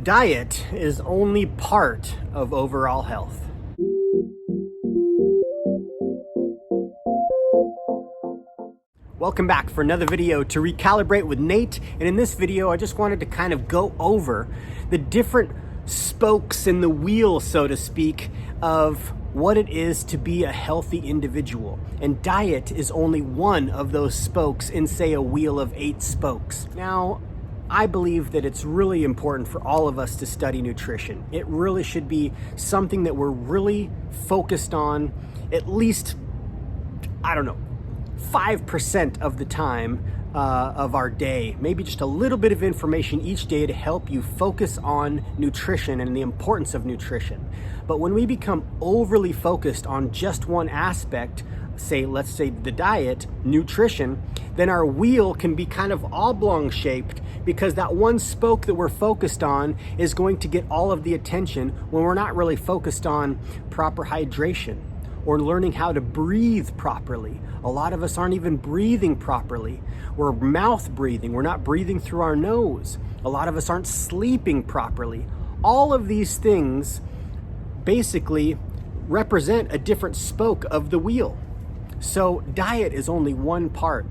Diet is only part of overall health. Welcome back for another video to Recalibrate with Nate. And in this video, I just wanted to kind of go over the different spokes in the wheel, so to speak, of what it is to be a healthy individual. And diet is only one of those spokes in, say, a wheel of 8 spokes. Now, I believe that it's really important for all of us to study nutrition. It really should be something that we're really focused on at least, 5% of the time of our day, maybe just a little bit of information each day to help you focus on nutrition and the importance of nutrition. But when we become overly focused on just one aspect, let's say the diet, nutrition, then our wheel can be kind of oblong shaped because that one spoke that we're focused on is going to get all of the attention when we're not really focused on proper hydration or learning how to breathe properly. A lot of us aren't even breathing properly. We're mouth breathing. We're not breathing through our nose. A lot of us aren't sleeping properly. All of these things basically represent a different spoke of the wheel. So diet is only one part.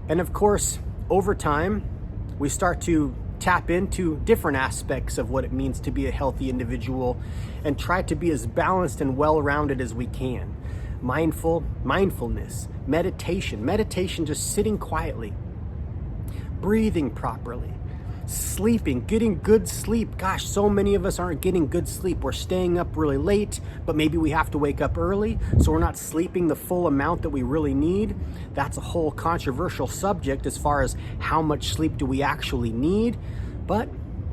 And of course, over time, we start to tap into different aspects of what it means to be a healthy individual and try to be as balanced and well-rounded as we can. Mindfulness, meditation, just sitting quietly, breathing properly, sleeping, getting good sleep. Gosh, so many of us aren't getting good sleep. We're staying up really late, but maybe we have to wake up early, so we're not sleeping the full amount that we really need. That's a whole controversial subject as far as how much sleep do we actually need. But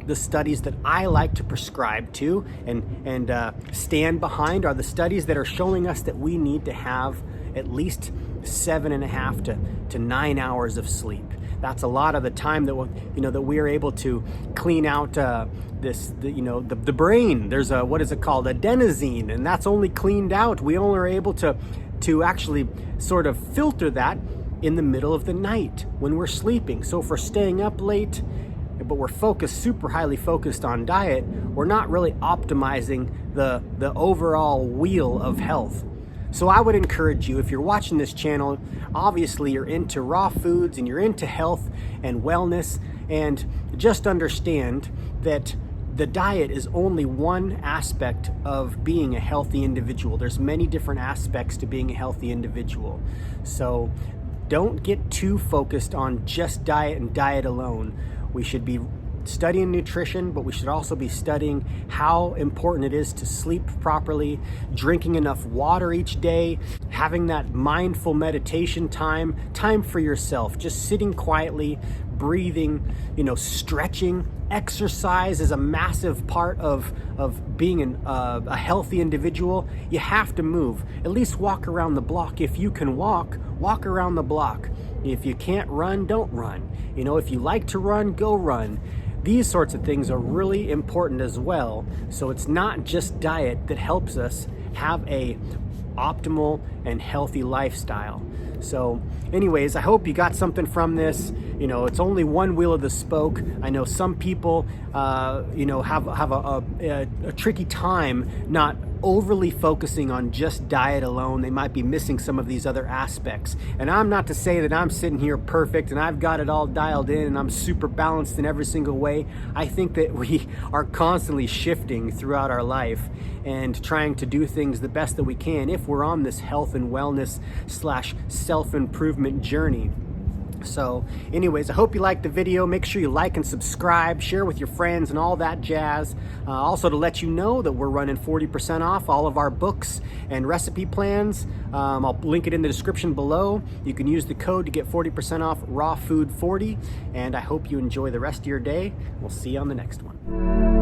the studies that I like to prescribe to and stand behind are the studies that are showing us that we need to have at least 7.5 to 9 hours of sleep. That's a lot of the time that we are able to clean out the brain. There's what is it called, adenosine, and that's only cleaned out. We only are able to actually sort of filter that in the middle of the night when we're sleeping. So if we're staying up late, but we're super highly focused on diet, we're not really optimizing the overall wheel of health. So I would encourage you, if you're watching this channel, obviously you're into raw foods and you're into health and wellness, and just understand that the diet is only one aspect of being a healthy individual. There's many different aspects to being a healthy individual. So don't get too focused on just diet and diet alone. We should be studying nutrition, but we should also be studying how important it is to sleep properly, drinking enough water each day, having that mindful meditation time for yourself, just sitting quietly, breathing, stretching. Exercise is a massive part of being a healthy individual. You have to move, at least walk around the block. If you can walk around the block. If you can't run, don't run. If you like to run, go run. These sorts of things are really important as well. So it's not just diet that helps us have a optimal and healthy lifestyle. So anyways, I hope you got something from this. It's only one wheel of the spoke. I know some people, have a tricky time not overly focusing on just diet alone. They might be missing some of these other aspects. And I'm not to say that I'm sitting here perfect and I've got it all dialed in and I'm super balanced in every single way. I think that we are constantly shifting throughout our life and trying to do things the best that we can if we're on this health and wellness / self-improvement journey. So anyways, I hope you liked the video. Make sure you like and subscribe, share with your friends and all that jazz. Also to let you know that we're running 40% off all of our books and recipe plans. I'll link it in the description below. You can use the code to get 40% off Raw Food 40. And I hope you enjoy the rest of your day. We'll see you on the next one.